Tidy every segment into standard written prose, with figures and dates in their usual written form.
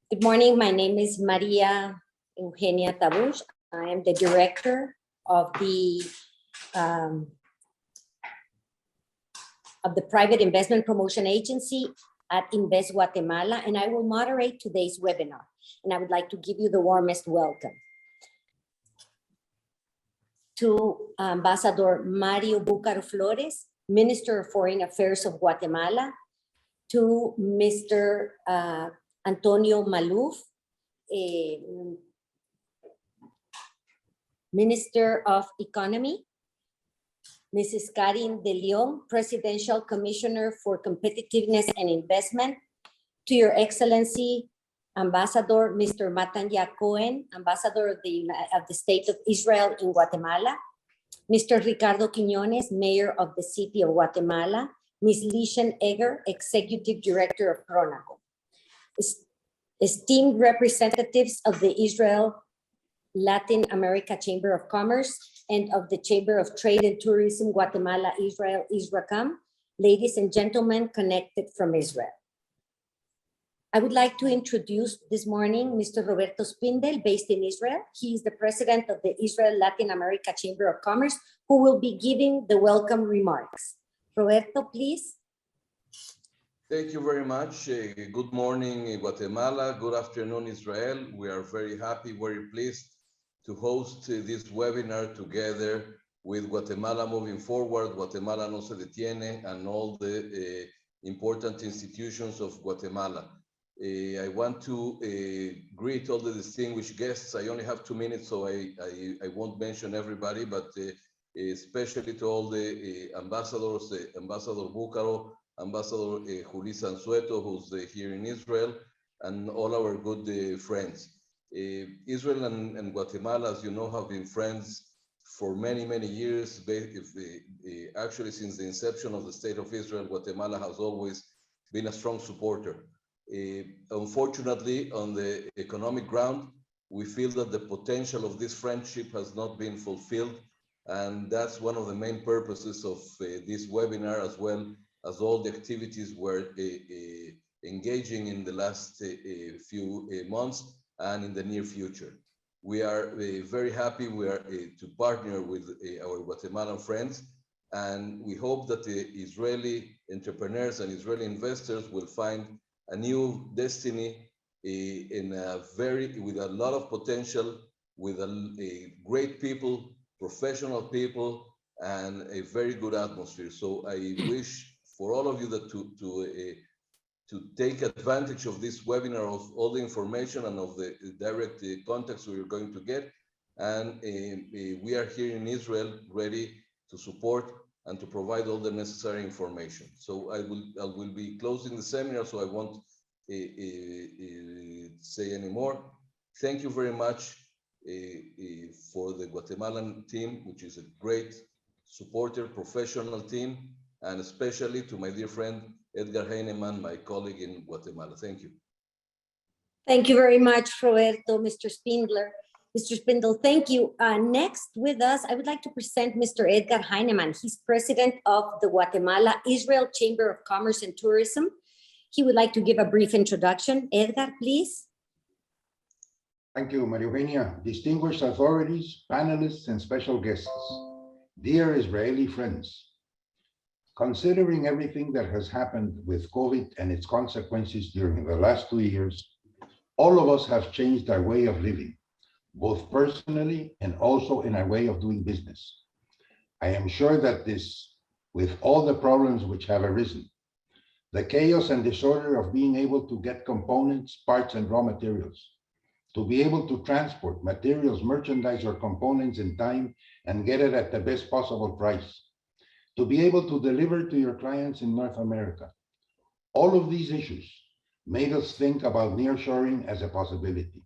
Good morning. My name is Maria Eugenia Tabush. I am the director of the Private Investment Promotion Agency at Invest Guatemala, and I will moderate today's webinar. And I would like to give you the warmest welcome to Ambassador Mario Bucaro Flores, Minister of Foreign Affairs of Guatemala, to Mr. Antonio Maluf, Minister of Economy, Mrs. Karin De Leon, Presidential Commissioner for Competitiveness and Investment, to Your Excellency, Ambassador Mr. Matanya Cohen, Ambassador of the State of Israel in Guatemala, Mr. Ricardo Quiñones, Mayor of the City of Guatemala, Ms. Lishan Egger, Executive Director of Pronaco. Esteemed representatives of the Israel Latin America Chamber of Commerce and of the Chamber of Trade and Tourism Guatemala Israel ISRACAM, ladies and gentlemen connected from Israel. I would like to introduce this morning Mr. Roberto Spindel, based in Israel. He is the president of the Israel Latin America Chamber of Commerce, who will be giving the welcome remarks. Roberto, please. Thank you very much. Good morning, Guatemala. Good afternoon, Israel. We are very happy, very pleased to host this webinar together with Guatemala Moving Forward, Guatemala No Se Detiene, and all the important institutions of Guatemala. I want to greet all the distinguished guests. I only have 2 minutes, so I won't mention everybody, but especially to all the ambassadors, Ambassador Bucaro, Ambassador Julissa Anzueto, who's here in Israel, and all our good friends. Israel and Guatemala, as you know, have been friends for many, many years. Actually, since the inception of the State of Israel, Guatemala has always been a strong supporter. Unfortunately, on the economic ground, we feel that the potential of this friendship has not been fulfilled. And that's one of the main purposes of this webinar, as well as all the activities we're engaging in the last few months and in the near future. We are very happy to partner with our Guatemalan friends, and we hope that the Israeli entrepreneurs and Israeli investors will find a new destiny with a lot of potential, with great people, professional people, and a very good atmosphere. So I wish for all of you that to take advantage of this webinar, of all the information and of the direct contacts we're going to get. And we are here in Israel ready to support and to provide all the necessary information. So I will be closing the seminar, so I won't say any more. Thank you very much for the Guatemalan team, which is a great supporter, professional team, and especially to my dear friend, Edgar Heinemann, my colleague in Guatemala. Thank you. Thank you very much, Roberto, Mr. Spindler. Mr. Spindle, thank you. Next with us, I would like to present Mr. Edgar Heinemann. He's president of the Guatemala Israel Chamber of Commerce and Tourism. He would like to give a brief introduction. Edgar, please. Thank you, Maria Eugenia. Distinguished authorities, panelists, and special guests. Dear Israeli friends, considering everything that has happened with COVID and its consequences during the last 2 years, all of us have changed our way of living, both personally and also in our way of doing business. I am sure that this, with all the problems which have arisen, the chaos and disorder of being able to get components, parts, and raw materials, to be able to transport materials, merchandise, or components in time and get it at the best possible price, to be able to deliver to your clients in North America. All of these issues made us think about nearshoring as a possibility.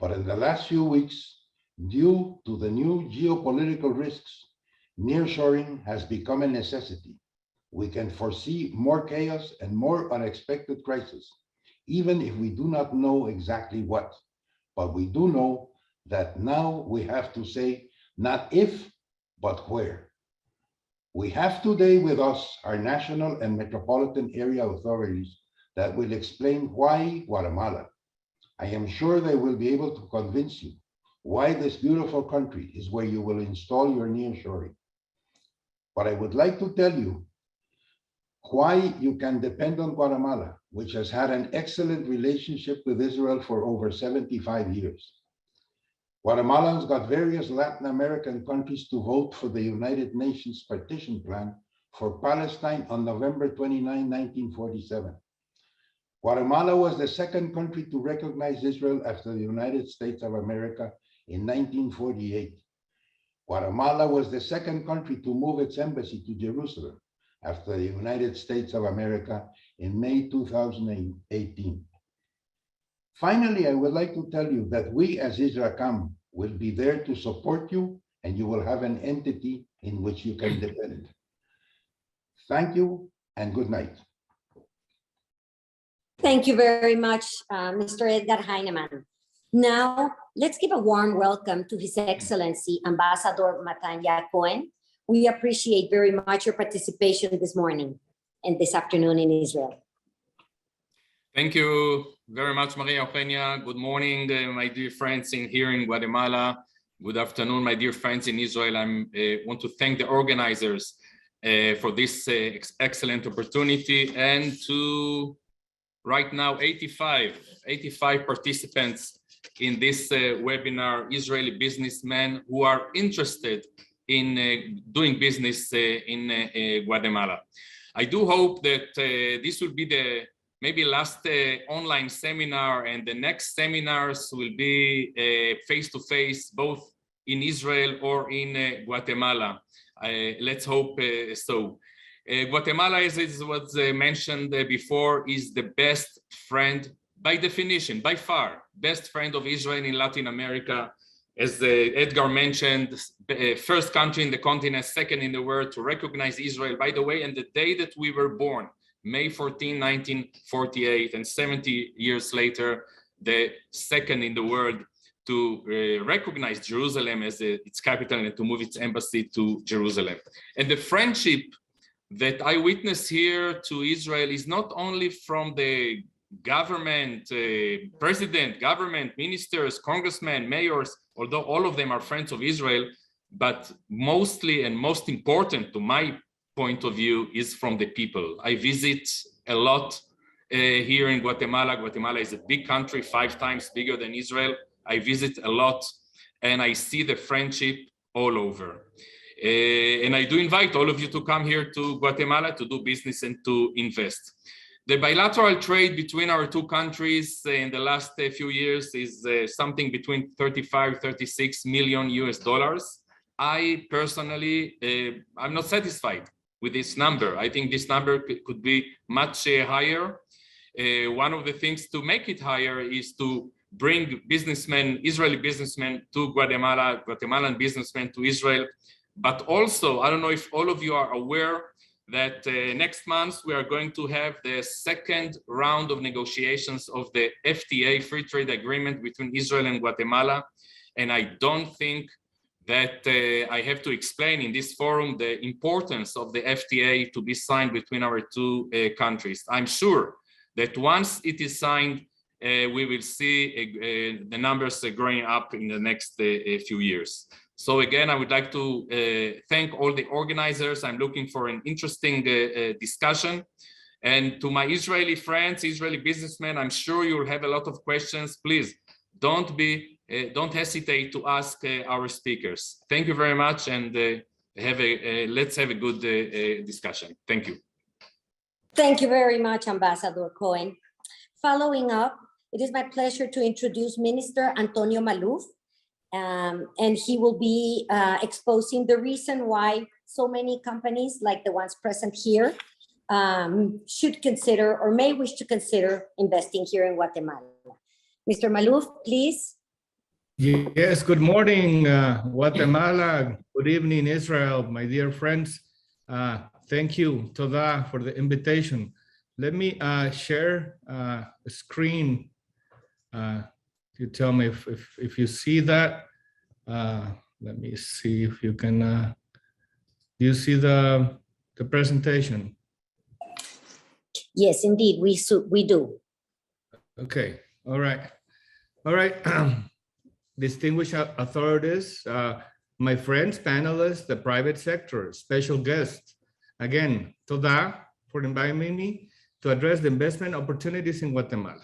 But in the last few weeks, due to the new geopolitical risks, nearshoring has become a necessity. We can foresee more chaos and more unexpected crises, even if we do not know exactly what. But we do know that now we have to say, not if, but where. We have today with us our national and metropolitan area authorities that will explain why Guatemala, I am sure they will be able to convince you why this beautiful country is where you will install your nearshoring. But I would like to tell you why you can depend on Guatemala, which has had an excellent relationship with Israel for over 75 years. Guatemalans got various Latin American countries to vote for the United Nations partition plan for Palestine on November 29, 1947. Guatemala was the second country to recognize Israel after the United States of America in 1948. Guatemala was the second country to move its embassy to Jerusalem after the United States of America in May 2018. Finally, I would like to tell you that we as ISRACAM will be there to support you, and you will have an entity in which you can depend. Thank you and good night. Thank you very much, Mr. Edgar Heinemann. Now, let's give a warm welcome to His Excellency, Ambassador Matanya Cohen. We appreciate very much your participation this morning and this afternoon in Israel. Thank you very much, Maria Eugenia. Good morning, my dear friends here in Guatemala. Good afternoon, my dear friends in Israel. I want to thank the organizers for this excellent opportunity, and to right now 85 participants in this webinar, Israeli businessmen who are interested in doing business in Guatemala. I do hope that this will be the maybe last online seminar, and the next seminars will be face-to-face, both in Israel or in Guatemala. Let's hope so. Guatemala, as was mentioned before, is the best friend, by definition, by far, best friend of Israel in Latin America. As Edgar mentioned, first country in the continent, second in the world to recognize Israel, by the way, and the day that we were born, May 14, 1948, and 70 years later, the second in the world to recognize Jerusalem as its capital and to move its embassy to Jerusalem. And the friendship that I witness here to Israel is not only from the government, president, government, ministers, congressmen, mayors, although all of them are friends of Israel, but mostly and most important to my point of view is from the people. I visit a lot here in Guatemala. Guatemala is a big country, 5 times bigger than Israel. I visit a lot and I see the friendship all over. And I do invite all of you to come here to Guatemala to do business and to invest. The bilateral trade between our two countries in the last few years is something between 35, 36 million US dollars. I personally, I'm not satisfied with this number. I think this number could be much higher. One of the things to make it higher is to bring businessmen, Israeli businessmen to Guatemala, Guatemalan businessmen to Israel. But also, I don't know if all of you are aware that next month we are going to have the second round of negotiations of the FTA, Free Trade Agreement between Israel and Guatemala. And I don't think that I have to explain in this forum the importance of the FTA to be signed between our two countries. I'm sure that once it is signed, we will see the numbers growing up in the next few years. So again, I would like to thank all the organizers. I'm looking for an interesting discussion. And to my Israeli friends, Israeli businessmen, I'm sure you'll have a lot of questions. Please don't hesitate to ask our speakers. Thank you very much, and let's have a good discussion. Thank you. Thank you very much, Ambassador Cohen. Following up, it is my pleasure to introduce Minister Antonio Maluf, and he will be exposing the reason why so many companies like the ones present here should consider or may wish to consider investing here in Guatemala. Mr. Maluf, please. Yes, good morning, Guatemala. Good evening, Israel, my dear friends. Thank you, Toda, for the invitation. Let me share a screen. You tell me if you see that. Let me see if you can. Do you see the presentation? Yes, indeed, we do. Okay, all right. All right, distinguished authorities, my friends, panelists, the private sector, special guests. Again, toda for inviting me to address the investment opportunities in Guatemala.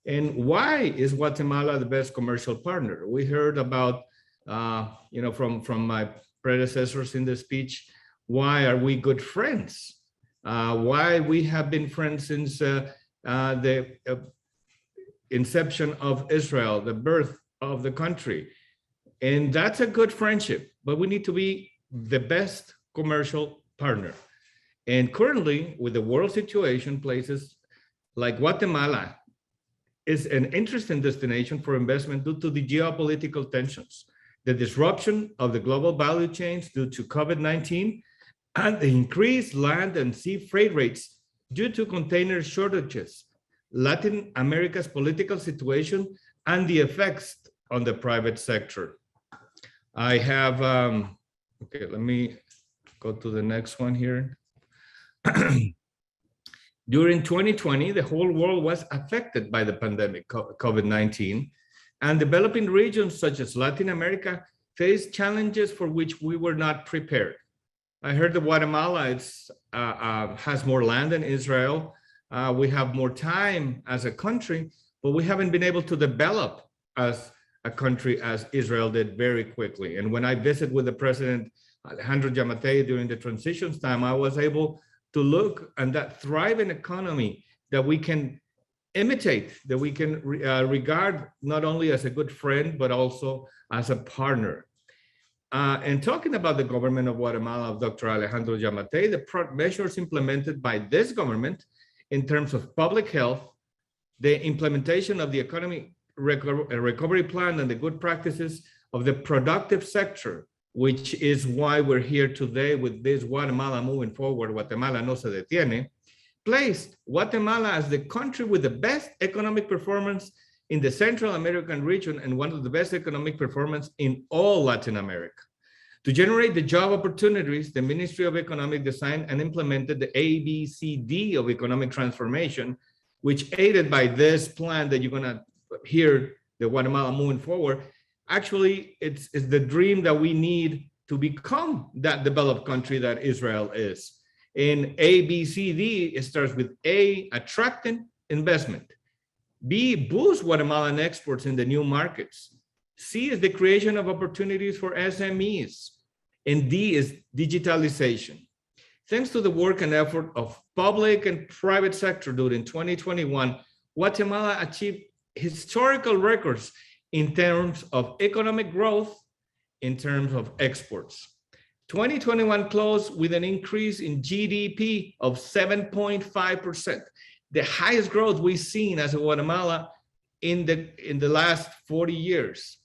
And why is Guatemala the best commercial partner? We heard about, from my predecessors in the speech, why are we good friends? Why we have been friends since the inception of Israel, the birth of the country. And that's a good friendship, but we need to be the best commercial partner. And currently, with the world situation, places like Guatemala is an interesting destination for investment due to the geopolitical tensions, the disruption of the global value chains due to COVID-19, and the increased land and sea freight rates due to container shortages, Latin America's political situation, and the effects on the private sector. I have, okay, let me go to the next one here. During 2020, the whole world was affected by the pandemic, COVID-19, and developing regions such as Latin America faced challenges for which we were not prepared. I heard that Guatemala has more land than Israel. We have more time as a country, but we haven't been able to develop as a country as Israel did very quickly. And when I visited with the president, Alejandro Yamatei, during the transitions time, I was able to look at that thriving economy that we can imitate, that we can regard not only as a good friend, but also as a partner. And talking about the government of Guatemala, of Dr. Alejandro Yamatei, the measures implemented by this government in terms of public health, the implementation of the economic recovery plan, and the good practices of the productive sector, which is why we're here today with this Guatemala moving forward, Guatemala no se detiene, placed Guatemala as the country with the best economic performance in the Central American region and one of the best economic performance in all Latin America. To generate the job opportunities, the Ministry of Economic Design and implemented the ABCD of economic transformation, which aided by this plan that you're gonna hear, the Guatemala moving forward. Actually, it's the dream that we need to become that developed country that Israel is. In ABCD, it starts with A, attracting investment. B, boost Guatemalan exports in the new markets. C is the creation of opportunities for SMEs. And D is digitalization. Thanks to the work and effort of public and private sector during 2021, Guatemala achieved historical records in terms of economic growth, in terms of exports. 2021 closed with an increase in GDP of 7.5%, the highest growth we've seen as a Guatemala in the last 40 years.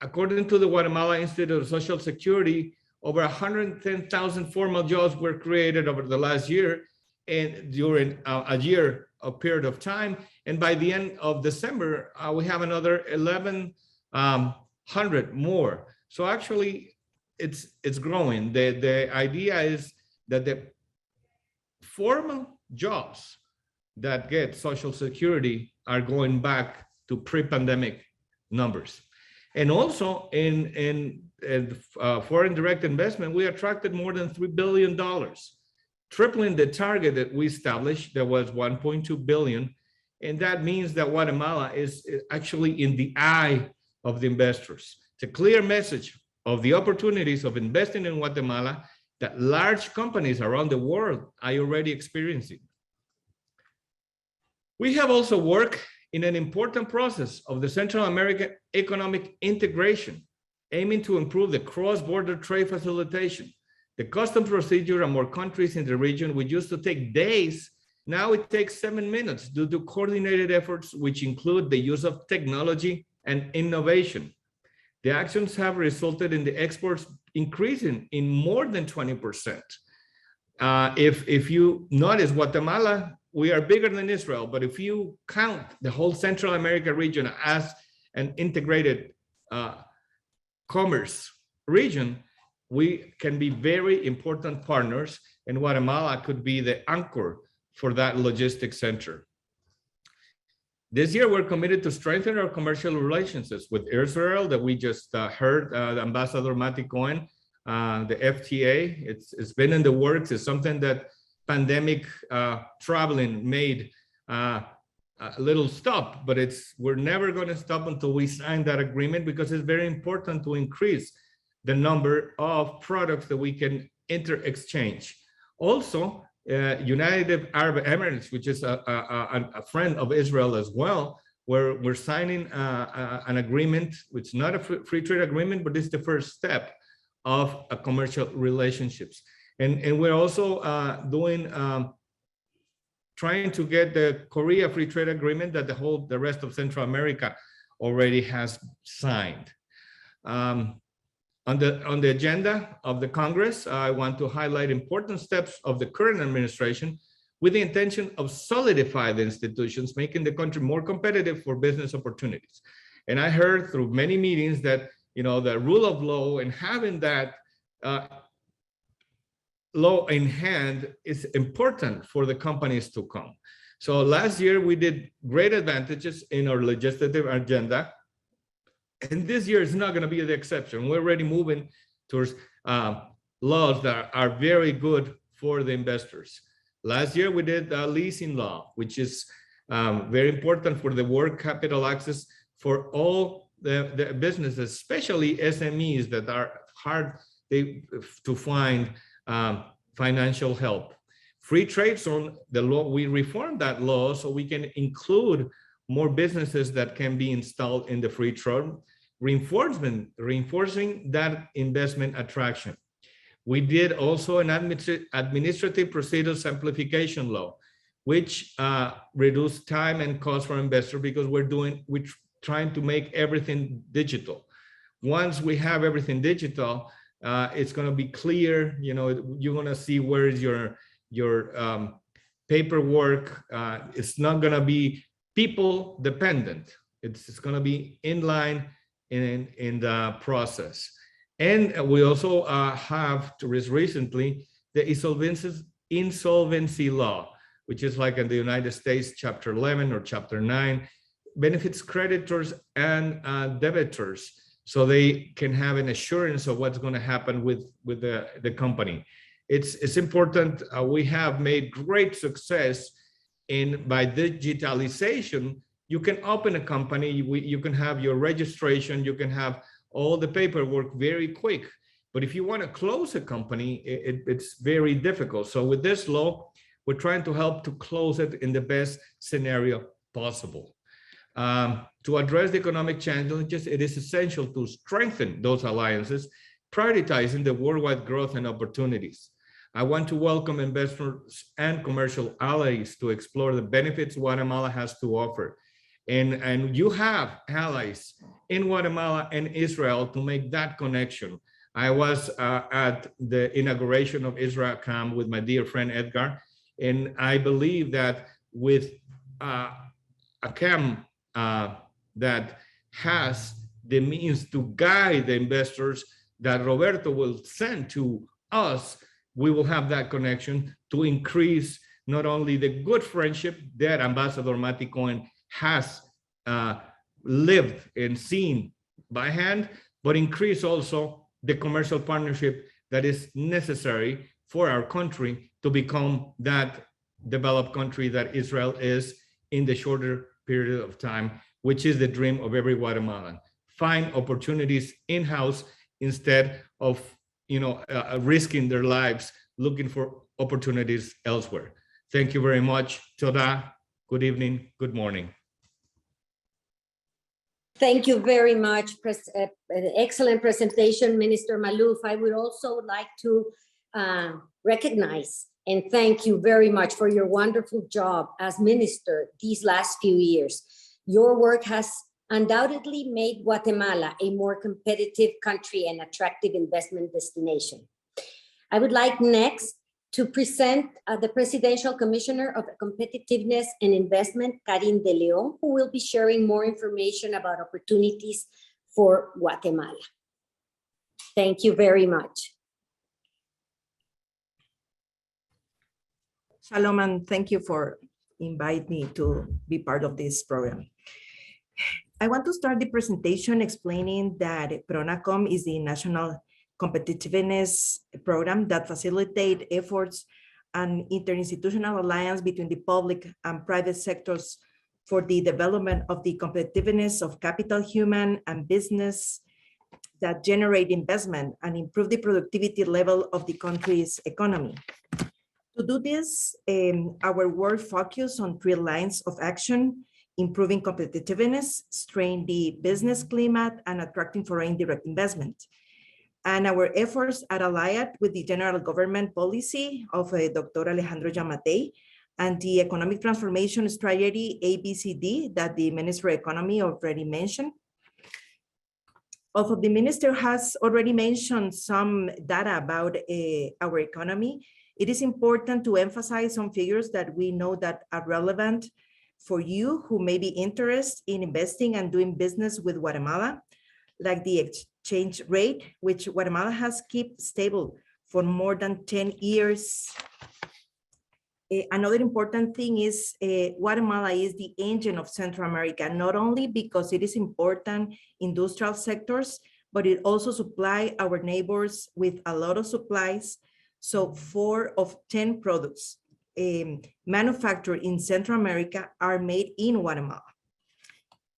According to the Guatemala Institute of Social Security, over 110,000 formal jobs were created over the last year and during a period of time. And by the end of December, we have another 1,100 more. So actually, it's growing. The idea is that the formal jobs that get Social Security are going back to pre-pandemic numbers. And also in foreign direct investment, we attracted more than $3 billion, tripling the target that we established. There was 1.2 billion. And that means that Guatemala is actually in the eye of the investors. It's a clear message of the opportunities of investing in Guatemala that large companies around the world are already experiencing. We have also worked in an important process of the Central American economic integration, aiming to improve the cross-border trade facilitation. The customs procedure in more countries in the region, which used to take days, now it takes 7 minutes due to coordinated efforts, which include the use of technology and innovation. The actions have resulted in the exports increasing in more than 20%. If you notice, Guatemala, we are bigger than Israel, but if you count the whole Central America region as an integrated commerce region, we can be very important partners, and Guatemala could be the anchor for that logistics center. This year, we're committed to strengthen our commercial relationships with Israel that we just heard Ambassador Mati Cohen, the FTA. It's been in the works. It's something that pandemic traveling made a little stop, but we're never going to stop until we sign that agreement, because it's very important to increase the number of products that we can inter-exchange. Also, United Arab Emirates, which is a friend of Israel as well, where we're signing an agreement, which is not a free trade agreement, but it's the first step of a commercial relationships. And we're also trying to get the Korea Free Trade Agreement that the rest of Central America already has signed. On the agenda of the Congress, I want to highlight important steps of the current administration with the intention of solidify the institutions, making the country more competitive for business opportunities. And I heard through many meetings that, the rule of law and having that law in hand is important for the companies to come. So last year we did great advantages in our legislative agenda. And this year is not going to be the exception. We're already moving towards laws that are very good for the investors. Last year, we did a leasing law, which is very important for the work capital access for all the businesses, especially SMEs that are hard to find financial help. Free trade zone, the law, we reformed that law so we can include more businesses that can be installed in the free trade, reinforcing that investment attraction. We did also an administrative procedure simplification law, which reduced time and cost for investors, because we're trying to make everything digital. Once we have everything digital, it's going to be clear. You're going to see where is your paperwork. It's not going to be people dependent. It's going to be in line in the process. And we also have recently the insolvency law, which is like in the United States, Chapter 11 or Chapter 9, benefits creditors and debtors, so they can have an assurance of what's going to happen with the company. It's important. We have made great success by digitalization. You can open a company, you can have your registration, you can have all the paperwork very quick. But if you want to close a company, it's very difficult. So with this law, we're trying to help to close it in the best scenario possible. To address the economic challenges, it is essential to strengthen those alliances, prioritizing the worldwide growth and opportunities. I want to welcome investors and commercial allies to explore the benefits Guatemala has to offer. And you have allies in Guatemala and Israel to make that connection. I was at the inauguration of Israel Camp with my dear friend Edgar, and I believe that with a camp that has the means to guide the investors that Roberto will send to us, we will have that connection to increase not only the good friendship that Ambassador Mati Cohen has lived and seen by hand, but increase also the commercial partnership that is necessary for our country to become that developed country that Israel is in the shorter period of time, which is the dream of every Guatemalan. Find opportunities in-house instead of risking their lives looking for opportunities elsewhere. Thank you very much. Toda. Good evening. Good morning. Thank you very much. Excellent presentation, Minister Maluf. I would also like to recognize and thank you very much for your wonderful job as minister these last few years. Your work has undoubtedly made Guatemala a more competitive country and attractive investment destination. I would like next to present the Presidential Commissioner of Competitiveness and Investment, Karin De Leon, who will be sharing more information about opportunities for Guatemala. Thank you very much. Shalom, and thank you for invite me to be part of this program. I want to start the presentation explaining that PRONACOM is the National Competitiveness Program that facilitates efforts and interinstitutional alliance between the public and private sectors for the development of the competitiveness of capital, human, and business that generate investment and improve the productivity level of the country's economy. To do this, our work focus on 3 lines of action: improving competitiveness, strengthening the business climate, and attracting foreign direct investment. And our efforts are allied with the general government policy of Dr. Alejandro Yamatei and the economic transformation strategy ABCD that the Minister of Economy already mentioned. Although the minister has already mentioned some data about our economy, it is important to emphasize some figures that we know that are relevant for you who may be interested in investing and doing business with Guatemala, like the exchange rate, which Guatemala has kept stable for more than 10 years. Another important thing is Guatemala is the engine of Central America, not only because it is important industrial sectors, but it also supplies our neighbors with a lot of supplies. So 4 of 10 products manufactured in Central America are made in Guatemala.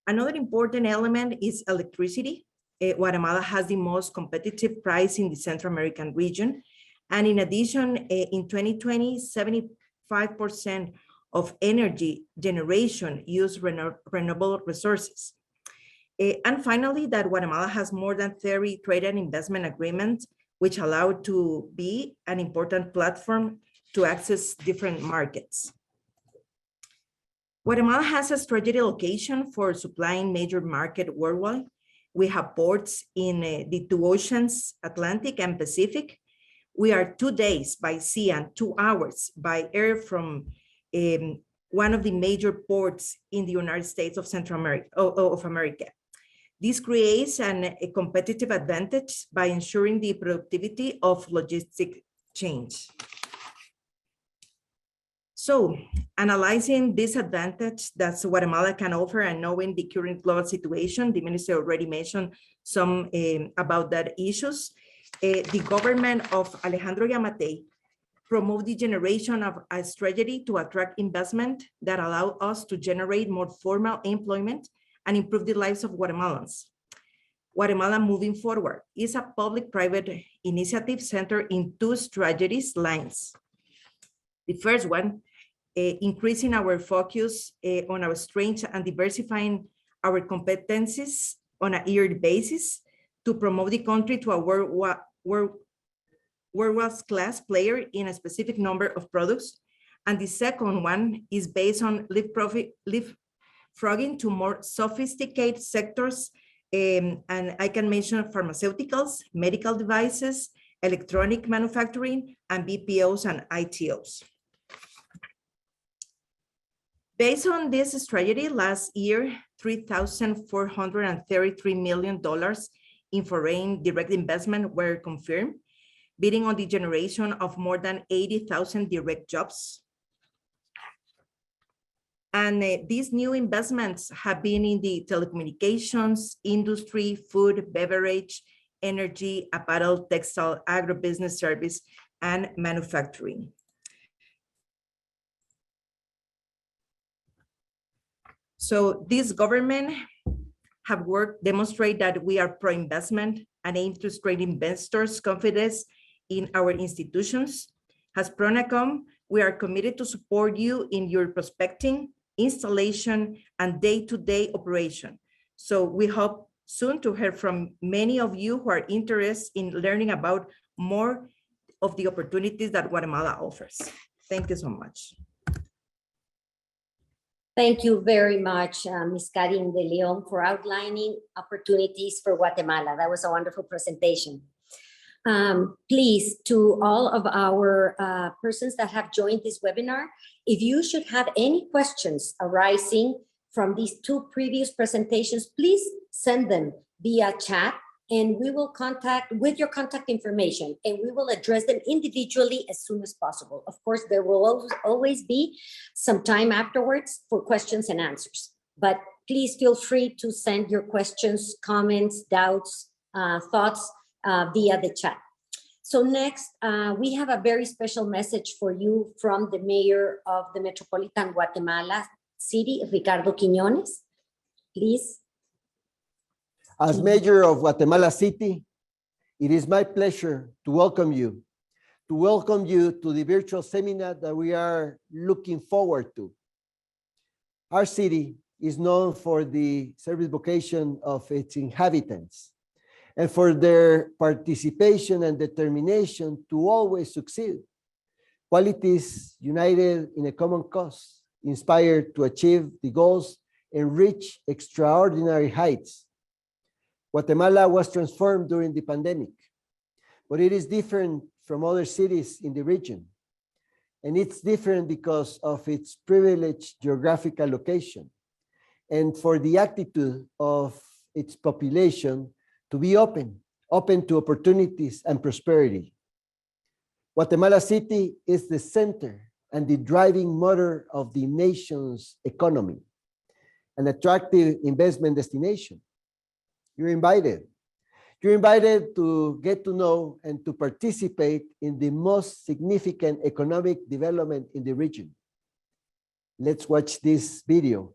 Another important element is electricity. Guatemala has the most competitive price in the Central American region. And in addition, in 2020, 75% of energy generation used renewable resources. And finally, that Guatemala has more than 30 trade and investment agreements, which allow to be an important platform to access different markets. Guatemala has a strategic location for supplying major market worldwide. We have ports in the 2 oceans, Atlantic and Pacific. We are 2 days by sea and 2 hours by air from one of the major ports in the United States of Central America. This creates a competitive advantage by ensuring the productivity of logistic chains. So, analyzing this advantage that Guatemala can offer and knowing the current global situation, the minister already mentioned some about that issues. The government of Alejandro Yamatei promote the generation of a strategy to attract investment that allow us to generate more formal employment and improve the lives of Guatemalans. Guatemala Moving Forward is a public-private initiative centered in 2 strategies lines. The first one, increasing our focus on our strengths and diversifying our competencies on a yearly basis to promote the country to a world-class player in a specific number of products. And the second one is based on leapfrogging to more sophisticated sectors. And I can mention pharmaceuticals, medical devices, electronic manufacturing, and BPOs and ITOs. Based on this strategy, last year, $3,433 million in foreign direct investment were confirmed, bidding on the generation of more than 80,000 direct jobs. And these new investments have been in the telecommunications, industry, food, beverage, energy, apparel, textile, agribusiness, service, and manufacturing. So this government have worked, demonstrate that we are pro-investment and aim to strengthen investors' confidence in our institutions. As PRONACOM, we are committed to support you in your prospecting, installation, and day-to-day operation. So we hope soon to hear from many of you who are interested in learning about more of the opportunities that Guatemala offers. Thank you so much. Thank you very much, Ms. Karin de Leon, for outlining opportunities for Guatemala. That was a wonderful presentation. Please, to all of our persons that have joined this webinar, if you should have any questions arising from these 2 previous presentations, please send them via chat and we will contact with your contact information, and we will address them individually as soon as possible. Of course, there will always be some time afterwards for questions and answers, but please feel free to send your questions, comments, doubts, thoughts via the chat. So next, we have a very special message for you from the mayor of the Metropolitan Guatemala City, Ricardo Quiñones. Please. As mayor of Guatemala City, it is my pleasure to welcome you to the virtual seminar that we are looking forward to. Our city is known for the service vocation of its inhabitants and for their participation and determination to always succeed. Qualities united in a common cause, inspired to achieve the goals and reach extraordinary heights. Guatemala was transformed during the pandemic, but it is different from other cities in the region. And it's different because of its privileged geographical location and for the attitude of its population to be open to opportunities and prosperity. Guatemala City is the center and the driving motor of the nation's economy, an attractive investment destination. You're invited to get to know and to participate in the most significant economic development in the region. Let's watch this video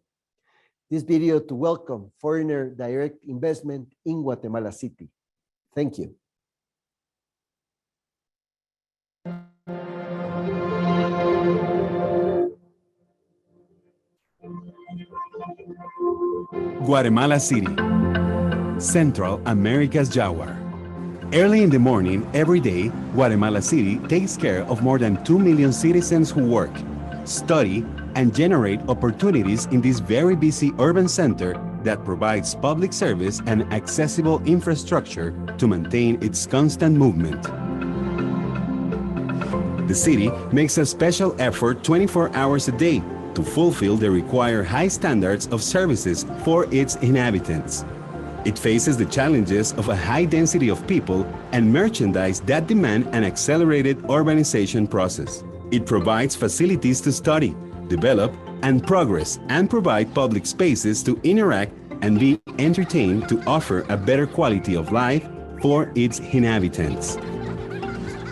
to welcome foreigner direct investment in Guatemala City. Thank you. Guatemala City, Central America's Jaguar. Early in the morning, every day, Guatemala City takes care of more than 2 million citizens who work, study, and generate opportunities in this very busy urban center that provides public service and accessible infrastructure to maintain its constant movement. The city makes a special effort 24 hours a day to fulfill the required high standards of services for its inhabitants. It faces the challenges of a high density of people and merchandise that demand an accelerated urbanization process. It provides facilities to study, develop, and progress, and provide public spaces to interact and be entertained to offer a better quality of life for its inhabitants.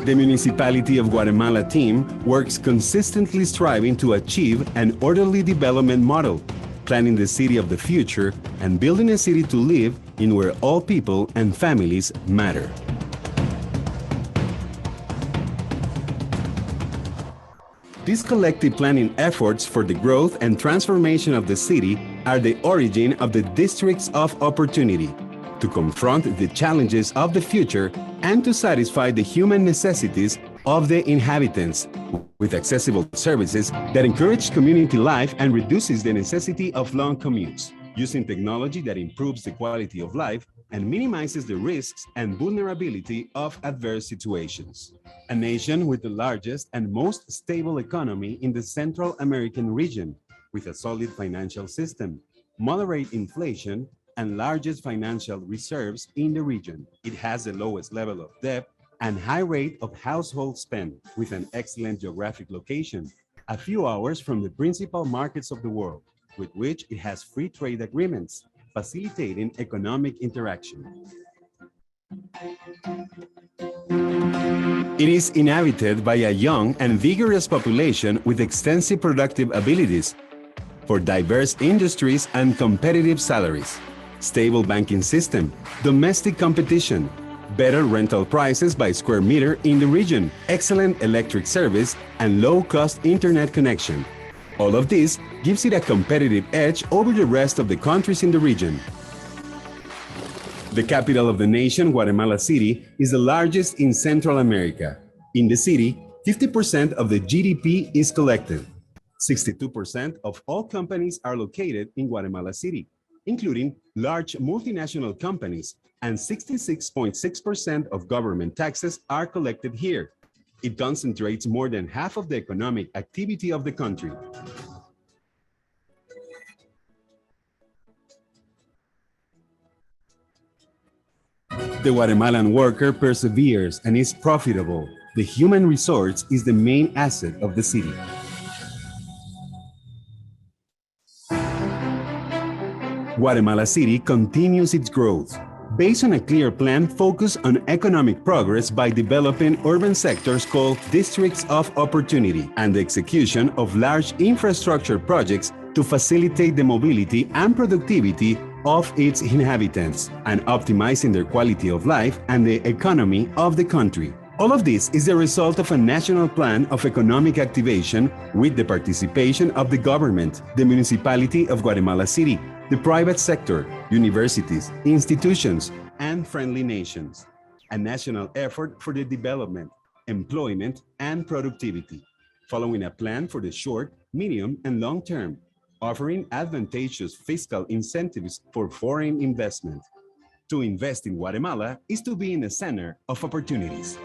The Municipality of Guatemala team works consistently striving to achieve an orderly development model, planning the city of the future and building a city to live in where all people and families matter. These collective planning efforts for the growth and transformation of the city are the origin of the districts of opportunity, to confront the challenges of the future and to satisfy the human necessities of the inhabitants with accessible services that encourage community life and reduces the necessity of long commutes, using technology that improves the quality of life and minimizes the risks and vulnerability of adverse situations. A nation with the largest and most stable economy in the Central American region, with a solid financial system, moderate inflation, and largest financial reserves in the region. It has the lowest level of debt and high rate of household spend, with an excellent geographic location, a few hours from the principal markets of the world, with which it has free trade agreements, facilitating economic interaction. It is inhabited by a young and vigorous population with extensive productive abilities for diverse industries and competitive salaries, stable banking system, domestic competition, better rental prices by square meter in the region, excellent electric service, and low-cost internet connection. All of this gives it a competitive edge over the rest of the countries in the region. The capital of the nation, Guatemala City, is the largest in Central America. In the city, 50% of the GDP is collected. 62% of all companies are located in Guatemala City, including large multinational companies, and 66.6% of government taxes are collected here. It concentrates more than half of the economic activity of the country. The Guatemalan worker perseveres and is profitable. The human resource is the main asset of the city. Guatemala City continues its growth, based on a clear plan focused on economic progress by developing urban sectors called districts of opportunity and the execution of large infrastructure projects to facilitate the mobility and productivity of its inhabitants and optimizing their quality of life and the economy of the country. All of this is the result of a national plan of economic activation with the participation of the government, the municipality of Guatemala City, the private sector, universities, institutions, and friendly nations. A national effort for the development, employment, and productivity, following a plan for the short, medium, and long term, offering advantageous fiscal incentives for foreign investment. To invest in Guatemala is to be in the center of opportunities.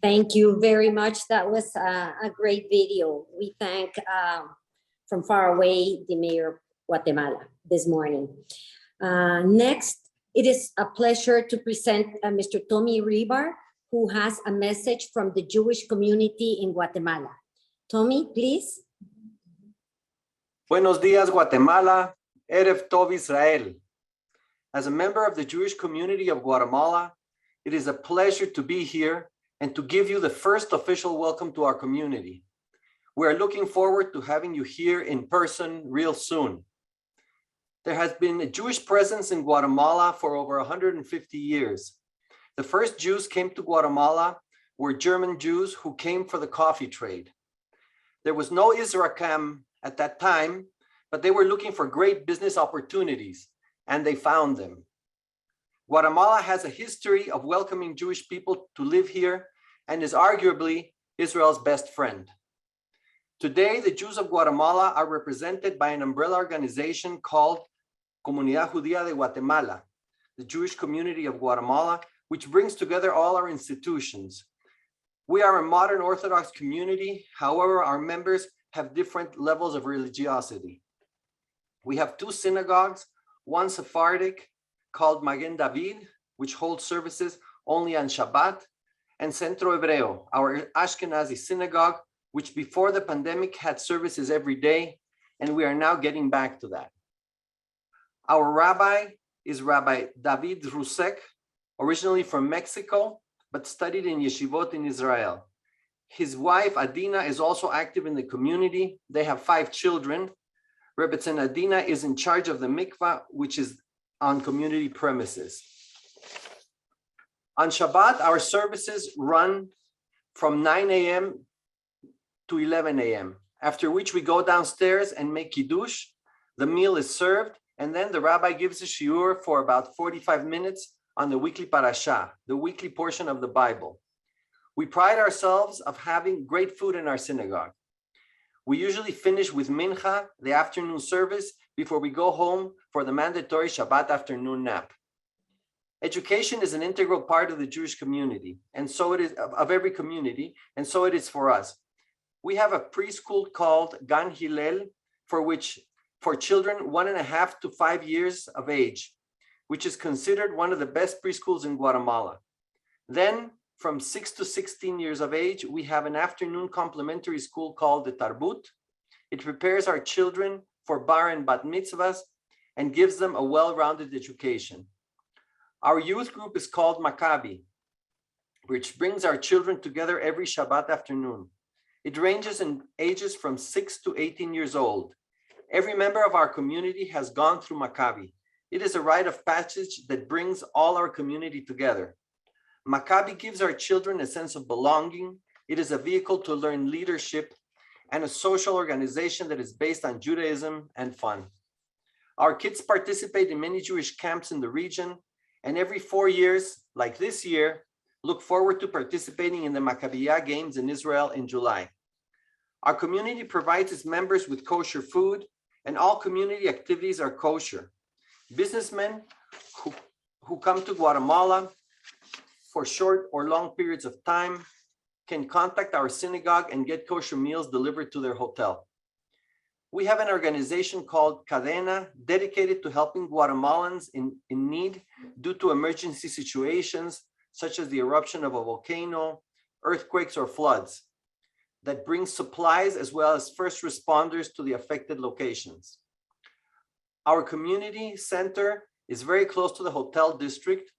Thank you very much. That was a great video. We thank from far away the mayor of Guatemala this morning. Next, it is a pleasure to present Mr. Tommy Ribar, who has a message from the Jewish community in Guatemala. Tommy, please. Buenos días, Guatemala. Erev Tov, Israel. As a member of the Jewish community of Guatemala, it is a pleasure to be here and to give you the first official welcome to our community. We are looking forward to having you here in person real soon. There has been a Jewish presence in Guatemala for over 150 years. The first Jews came to Guatemala were German Jews who came for the coffee trade. There was no Isracam at that time, but they were looking for great business opportunities, and they found them. Guatemala has a history of welcoming Jewish people to live here and is arguably Israel's best friend. Today, the Jews of Guatemala are represented by an umbrella organization called Comunidad Judía de Guatemala, the Jewish community of Guatemala, which brings together all our institutions. We are a modern Orthodox community. However, our members have different levels of religiosity. We have two synagogues, one Sephardic called Magen David, which holds services only on Shabbat, and Centro Hebreo, our Ashkenazi synagogue, which before the pandemic had services every day, and we are now getting back to that. Our rabbi is Rabbi David Rusek, originally from Mexico, but studied in yeshivot in Israel. His wife, Adina, is also active in the community. They have 5 children. Rebbetzin Adina is in charge of the mikvah, which is on community premises. On Shabbat, our services run from 9 a.m. to 11 a.m., after which we go downstairs and make kiddush. The meal is served, and then the rabbi gives a shiur for about 45 minutes on the weekly parashah, the weekly portion of the Bible. We pride ourselves of having great food in our synagogue. We usually finish with mincha, the afternoon service, before we go home for the mandatory Shabbat afternoon nap. Education is an integral part of the Jewish community, and so it is of every community, and so it is for us. We have a preschool called Gan Hillel, for children 1.5 to 5 years of age, which is considered one of the best preschools in Guatemala. Then, from 6 to 16 years of age, we have an afternoon complementary school called the Tarbut. It prepares our children for bar and bat mitzvahs and gives them a well-rounded education. Our youth group is called Maccabi, which brings our children together every Shabbat afternoon. It ranges in ages from 6 to 18 years old. Every member of our community has gone through Maccabi. It is a rite of passage that brings all our community together. Maccabi gives our children a sense of belonging. It is a vehicle to learn leadership and a social organization that is based on Judaism and fun. Our kids participate in many Jewish camps in the region, and every 4 years, like this year, look forward to participating in the Maccabiya Games in Israel in July. Our community provides its members with kosher food, and all community activities are kosher. Businessmen who come to Guatemala for short or long periods of time can contact our synagogue and get kosher meals delivered to their hotel. We have an organization called Cadena dedicated to helping Guatemalans in need due to emergency situations such as the eruption of a volcano, earthquakes, or floods that brings supplies as well as first responders to the affected locations. Our community center is very close to the hotel district.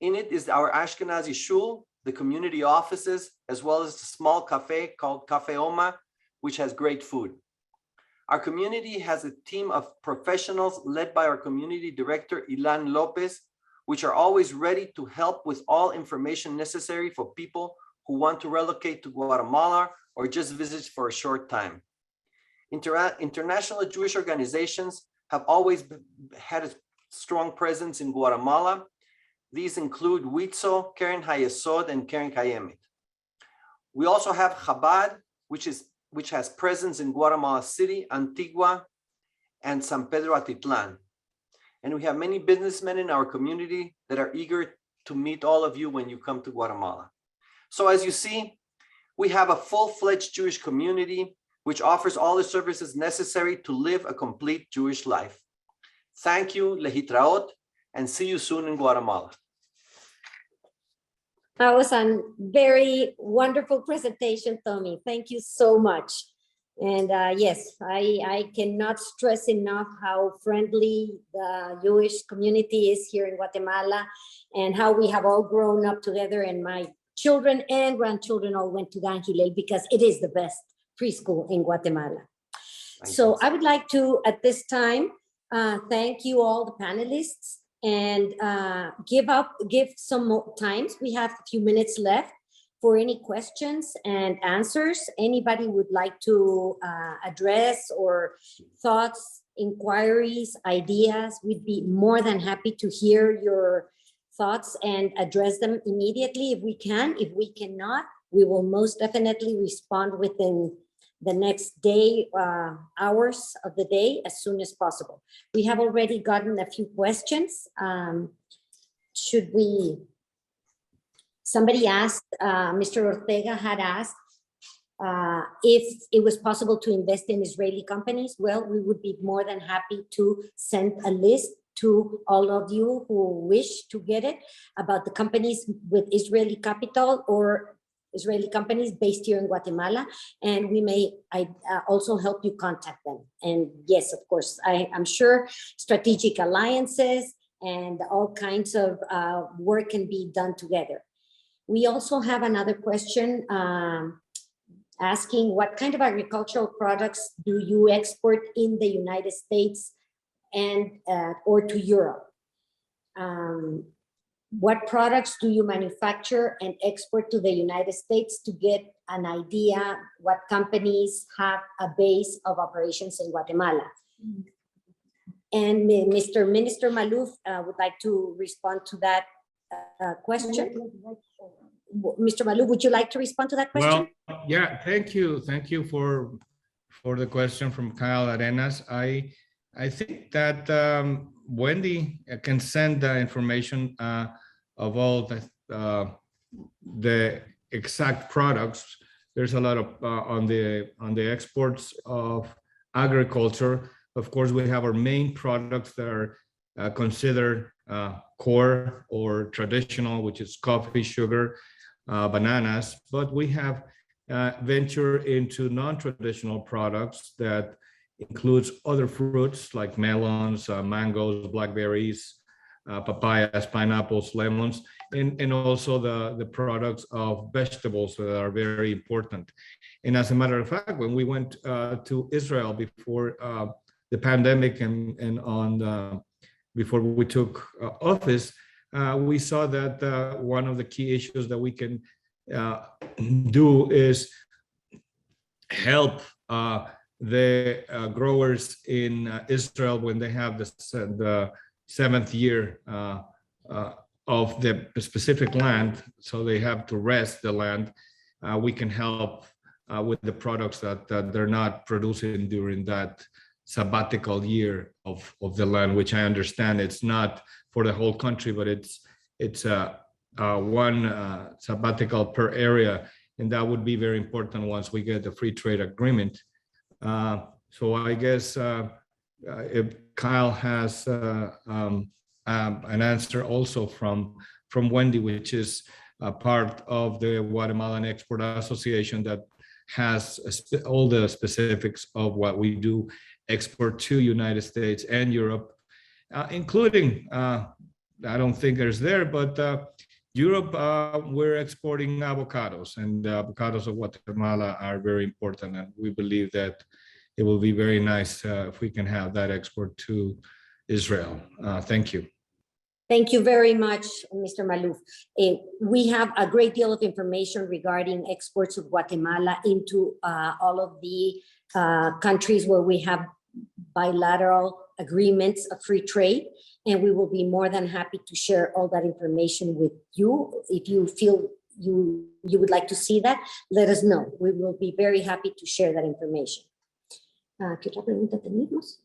In it is our Ashkenazi shul, the community offices, as well as a small cafe called Cafe Oma, which has great food. Our community has a team of professionals led by our community director, Ilan Lopez, which are always ready to help with all information necessary for people who want to relocate to Guatemala or just visit for a short time. International Jewish organizations have always had a strong presence in Guatemala. These include WITZO, Keren Hayesod, and Keren Kayemet. We also have Chabad, which has presence in Guatemala City, Antigua, and San Pedro Atitlan. And we have many businessmen in our community that are eager to meet all of you when you come to Guatemala. So as you see, we have a full-fledged Jewish community which offers all the services necessary to live a complete Jewish life. Thank you, lehitraot, and see you soon in Guatemala. That was a very wonderful presentation, Tommy. Thank you so much. And yes, I cannot stress enough how friendly the Jewish community is here in Guatemala and how we have all grown up together, and my children and grandchildren all went to Dan Hillel because it is the best preschool in Guatemala. So I would like to, at this time, thank you all the panelists and give some more times. We have a few minutes left for any questions and answers. Anybody would like to address or thoughts, inquiries, ideas, we'd be more than happy to hear your thoughts and address them immediately if we can. If we cannot, we will most definitely respond within the next day, hours of the day, as soon as possible. We have already gotten a few questions. Somebody asked, Mr. Ortega had asked if it was possible to invest in Israeli companies. Well, we would be more than happy to send a list to all of you who wish to get it about the companies with Israeli capital or Israeli companies based here in Guatemala, and we may also help you contact them. And yes, of course, I'm sure strategic alliances and all kinds of work can be done together. We also have another question asking what kind of agricultural products do you export in the United States and or to Europe? What products do you manufacture and export to the United States to get an idea what companies have a base of operations in Guatemala? And Mr. Minister Maluf would like to respond to that question. Mr. Maluf, would you like to respond to that question? Well, yeah, thank you. Thank you for the question from Kyle Arenas. I think that Wendy can send the information of all the exact products. There's a lot of on the exports of agriculture. Of course, we have our main products that are considered core or traditional, which is coffee, sugar, bananas. But we have ventured into non-traditional products that includes other fruits like melons, mangoes, blackberries, papayas, pineapples, lemons, and also the products of vegetables that are very important. And as a matter of fact, when we went to Israel before the pandemic and before we took office, we saw that one of the key issues that we can do is help the growers in Israel when they have the 7th year of the specific land, so they have to rest the land. We can help with the products that they're not producing during that sabbatical year of the land, which I understand it's not for the whole country, but it's one sabbatical per area, and that would be very important once we get the free trade agreement So I guess if Kyle has an answer also from Wendy, which is a part of the Guatemalan Export Association that has all the specifics of what we do export to United States and Europe, including, I don't think there's there, but Europe, we're exporting avocados, and the avocados of Guatemala are very important. And we believe that it will be very nice if we can have that export to Israel. Thank you. Thank you very much, Mr. Maluf. We have a great deal of information regarding exports of Guatemala into all of the countries where we have bilateral agreements of free trade, and we will be more than happy to share all that information with you. If you feel you would like to see that, let us know. We will be very happy to share that information. ¿Qué otra pregunta tenemos?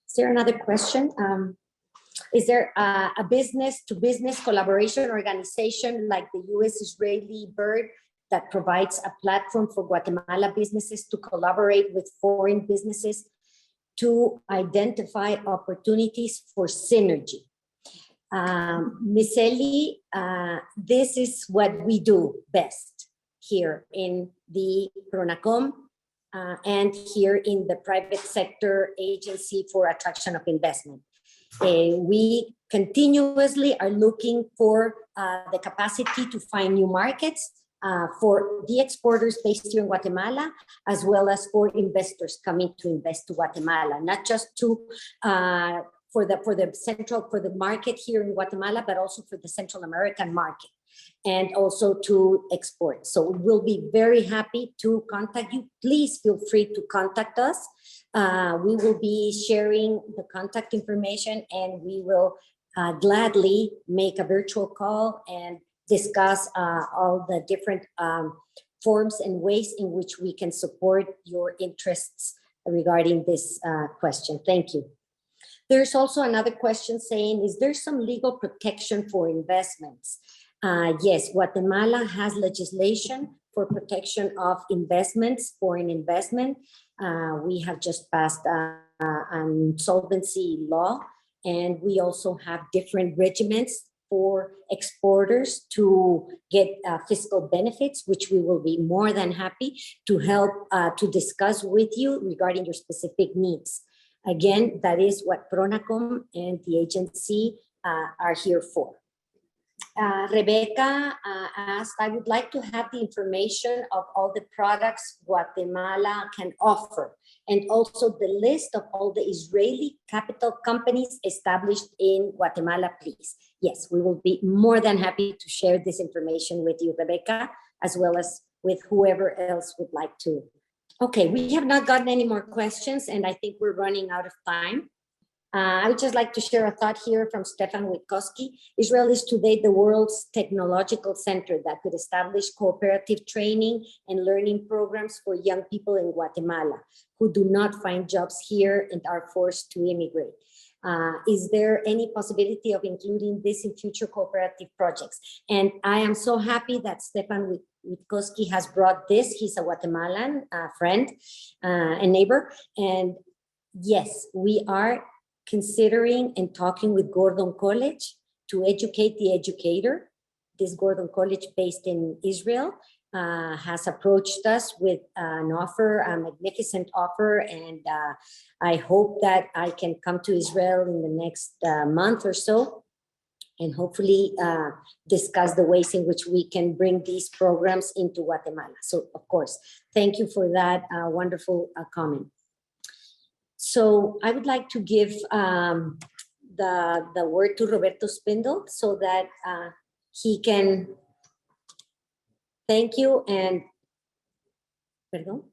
Is there another question? Is there a business-to-business collaboration organization like the U.S.-Israeli BIRD that provides a platform for Guatemala businesses to collaborate with foreign businesses to identify opportunities for synergy? Ms. Eli, this is what we do best here in the PRONACOM and here in the private sector agency for attraction of investment. We continuously are looking for the capacity to find new markets for the exporters based here in Guatemala, as well as for investors coming to invest to Guatemala, not just to for the market here in Guatemala, but also for the Central American market, and also to export. So we'll be very happy to contact you. Please feel free to contact us. We will be sharing the contact information, and we will gladly make a virtual call and discuss all the different forms and ways in which we can support your interests regarding this question. Thank you. There's also another question saying, is there some legal protection for investments? Yes, Guatemala has legislation for protection of investments, foreign investment. We have just passed an insolvency law, and we also have different regiments for exporters to get fiscal benefits, which we will be more than happy to help to discuss with you regarding your specific needs. Again, that is what PRONACOM and the agency are here for. Rebecca asked, I would like to have the information of all the products Guatemala can offer, and also the list of all the Israeli capital companies established in Guatemala, please. Yes, we will be more than happy to share this information with you, Rebecca, as well as with whoever else would like to. Okay, we have not gotten any more questions, and I think we're running out of time. I would just like to share a thought here from Stefan Witkowski. Israel is today the world's technological center that could establish cooperative training and learning programs for young people in Guatemala who do not find jobs here and are forced to immigrate. Is there any possibility of including this in future cooperative projects? And I am so happy that Stefan Witkowski has brought this. He's a Guatemalan friend and neighbor. And yes, we are considering and talking with Gordon College to educate the educator. This Gordon College based in Israel has approached us with an offer, a magnificent offer, and I hope that I can come to Israel in the next month or so and hopefully discuss the ways in which we can bring these programs into Guatemala. So, of course, thank you for that wonderful comment. So I would like to give the word to Roberto Spindle so that he can thank you and, perdón?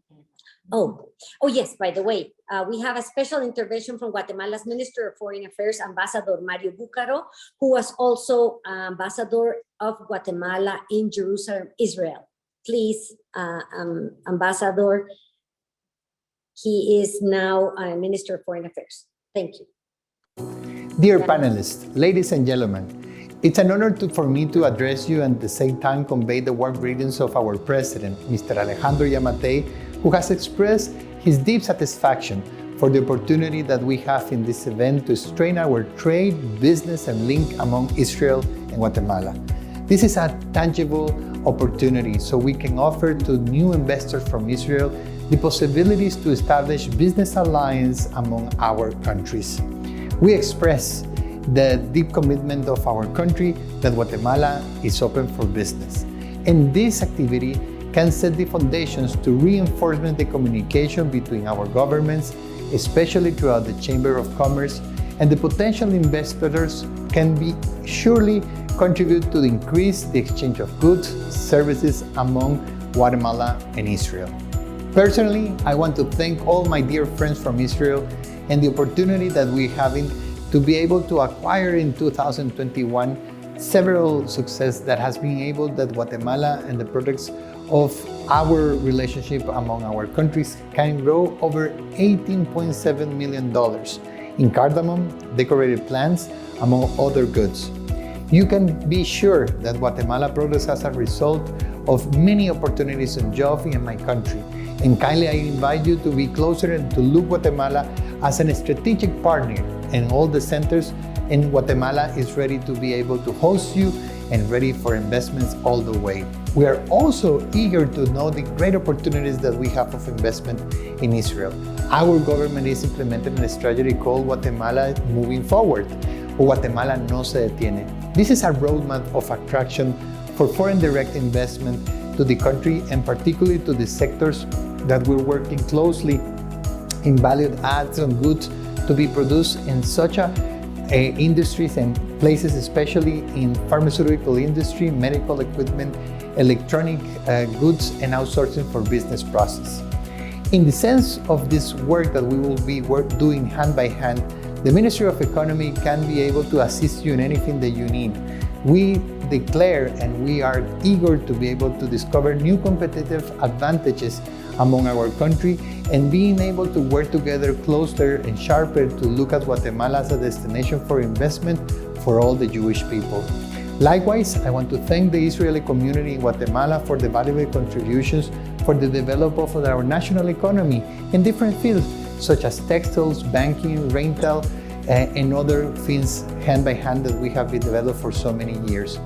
Oh, yes, by the way, we have a special intervention from Guatemala's Minister of Foreign Affairs, Ambassador Mario Bucaro, who was also Ambassador of Guatemala in Jerusalem, Israel. Please, Ambassador, he is now a Minister of Foreign Affairs. Thank you. Dear panelists, ladies and gentlemen, it's an honor for me to address you and at the same time convey the warm greetings of our President, Mr. Alejandro Yamatei, who has expressed his deep satisfaction for the opportunity that we have in this event to strengthen our trade, business, and link among Israel and Guatemala. This is a tangible opportunity so we can offer to new investors from Israel the possibilities to establish business alliance among our countries. We express the deep commitment of our country that Guatemala is open for business. And this activity can set the foundations to reinforcement the communication between our governments, especially throughout the Chamber of Commerce, and the potential investors can be surely contribute to increase the exchange of goods, services among Guatemala and Israel. Personally, I want to thank all my dear friends from Israel and the opportunity that we're having to be able to acquire in 2021 several success that has been able that Guatemala and the products of our relationship among our countries can grow over $18.7 million in cardamom, decorated plants, among other goods. You can be sure that Guatemala progress as a result of many opportunities and jobs in my country. And kindly I invite you to be closer and to look Guatemala as a strategic partner, and all the centers in Guatemala is ready to be able to host you and ready for investments all the way. We are also eager to know the great opportunities that we have of investment in Israel. Our government is implementing a strategy called Guatemala Moving Forward, or Guatemala No Se Detiene. This is a roadmap of attraction for foreign direct investment to the country, and particularly to the sectors that we're working closely in valued adds on goods to be produced in such industries and places, especially in pharmaceutical industry, medical equipment, electronic goods, and outsourcing for business process. In the sense of this work that we will be doing hand by hand, the Ministry of Economy can be able to assist you in anything that you need. We declare and we are eager to be able to discover new competitive advantages among our country, and being able to work together closer and sharper to look at Guatemala as a destination for investment for all the Jewish people. Likewise, I want to thank the Israeli community in Guatemala for the valuable contributions for the development of our national economy in different fields, such as textiles, banking, rental, and other things hand by hand that we have been developed for so many years.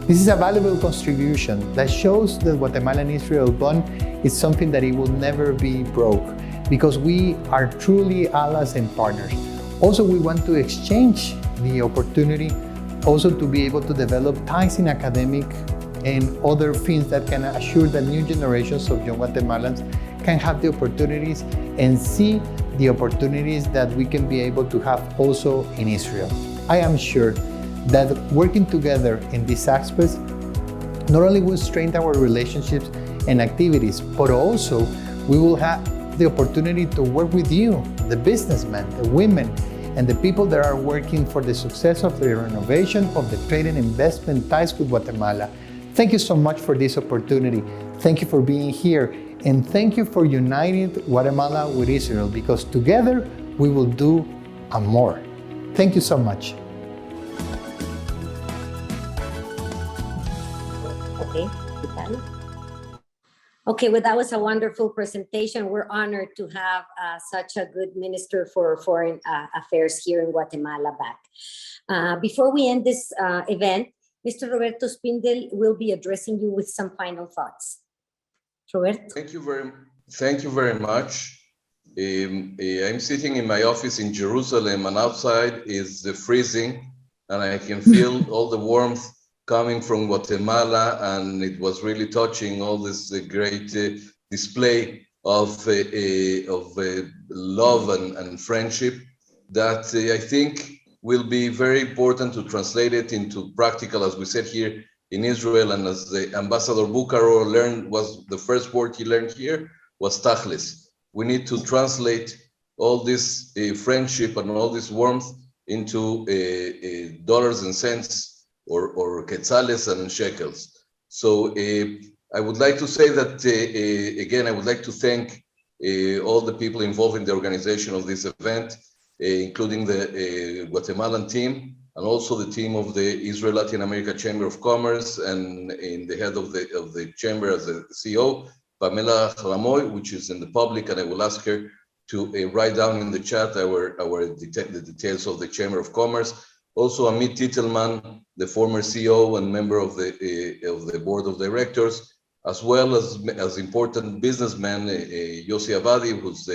This is a valuable contribution that shows that Guatemala and Israel bond is something that it will never be broke, because we are truly allies and partners. Also, we want to exchange the opportunity also to be able to develop ties in academic and other things that can assure that new generations of young Guatemalans can have the opportunities and see the opportunities that we can be able to have also in Israel. I am sure that working together in these aspects not only will strengthen our relationships and activities, but also we will have the opportunity to work with you, the businessmen, the women, and the people that are working for the success of the renovation of the trade and investment ties with Guatemala. Thank you so much for this opportunity. Thank you for being here, and thank you for uniting Guatemala with Israel, because together we will do more. Thank you so much. Okay, well, that was a wonderful presentation. We're honored to have such a good Minister for Foreign Affairs here in Guatemala back. Before we end this event, Mr. Roberto Spindel will be addressing you with some final thoughts. Roberto. Thank you very much. I'm sitting in my office in Jerusalem, and outside is freezing, and I can feel all the warmth coming from Guatemala, and it was really touching, all this great display of love and friendship that I think will be very important to translate it into practical, as we said here in Israel, and as the Ambassador Bucaro learned, was the first word he learned here was tachlis. We need to translate all this friendship and all this warmth into dollars and cents, or quetzales and shekels. So I would like to say that, again, I would like to thank all the people involved in the organization of this event, including the Guatemalan team, and also the team of the Israel Latin America Chamber of Commerce, and in the head of the chamber as the CEO, Pamela Jalamoy, which is in the public, and I will ask her to write down in the chat the details of the Chamber of Commerce. Also, Amit Titelman, the former CEO and member of the board of directors, as well as important businessman Yossi Abadi, who's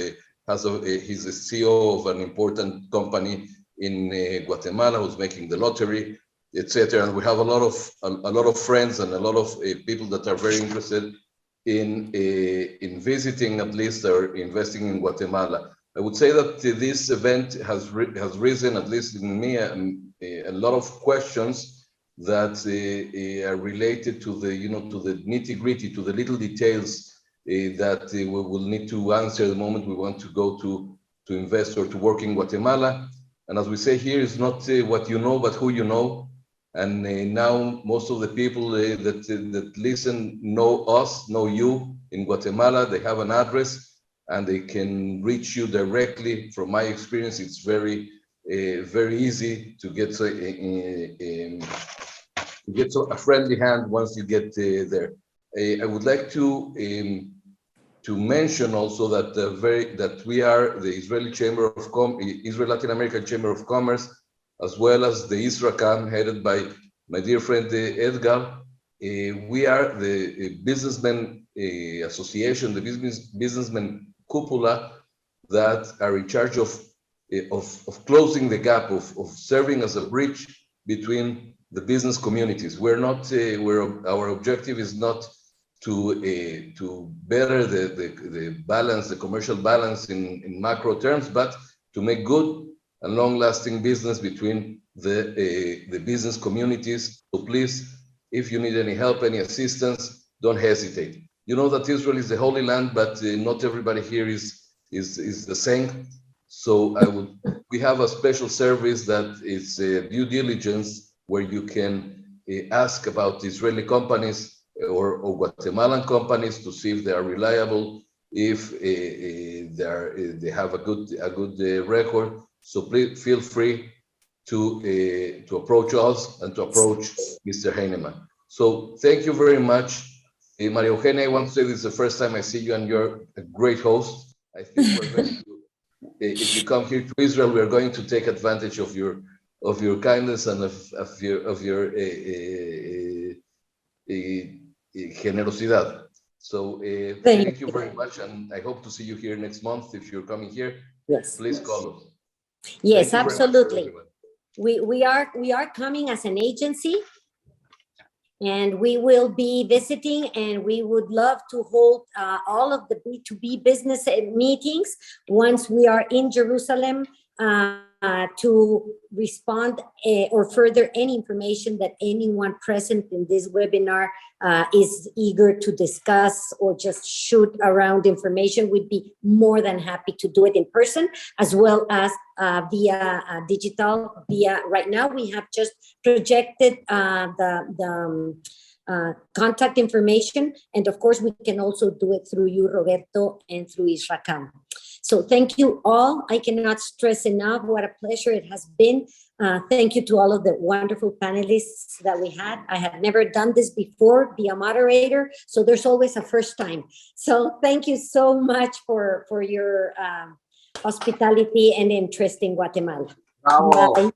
he's the CEO of an important company in Guatemala, who's making the lottery, etc. And we have a lot of friends and a lot of people that are very interested in visiting, at least, or investing in Guatemala. I would say that this event has risen, at least in me, a lot of questions that are related to the, to the nitty-gritty, to the little details that we will need to answer the moment we want to go to invest or to work in Guatemala. And as we say here, it's not what you know, but who you know. And now most of the people that listen know us, know you in Guatemala. They have an address and they can reach you directly. From my experience, it's very easy to get a friendly hand once you get there. I would like to mention also that we are the Israeli Israel Latin American Chamber of Commerce, as well as the ISRACAM, headed by my dear friend Edgar. We are the businessmen association, the businessmen cupola that are in charge of closing the gap, of serving as a bridge between the business communities. We're not, our objective is not to better the balance, the commercial balance in macro terms, but to make good and long-lasting business between the business communities. So please, if you need any help, any assistance, don't hesitate. You know that Israel is the Holy Land, but not everybody here is the same. So we have a special service that is due diligence, where you can ask about Israeli companies or Guatemalan companies to see if they are reliable, if they have a good record. So please feel free to approach us and to approach Mr. Heinemann. So thank you very much. Maria Eugenia, I want to say this is the first time I see you, and you're a great host. I think we're going to, if you come here to Israel, we are going to take advantage of your kindness and of your generosidad. So thank you very much, and I hope to see you here next month. If you're coming here, yes, please call us. Yes, absolutely. We are coming as an agency, and we will be visiting, and we would love to hold all of the B2B business meetings once we are in Jerusalem to respond or further any information that anyone present in this webinar is eager to discuss or just shoot around information. We'd be more than happy to do it in person, as well as via digital. Right now, we have just projected the contact information, and of course, we can also do it through you, Roberto, and through ISRACAM. So thank you all. I cannot stress enough what a pleasure it has been. Thank you to all of the wonderful panelists that we had. I had never done this before, be a moderator, so there's always a first time. So thank you so much for your hospitality and interest in Guatemala. Bravo. Bye.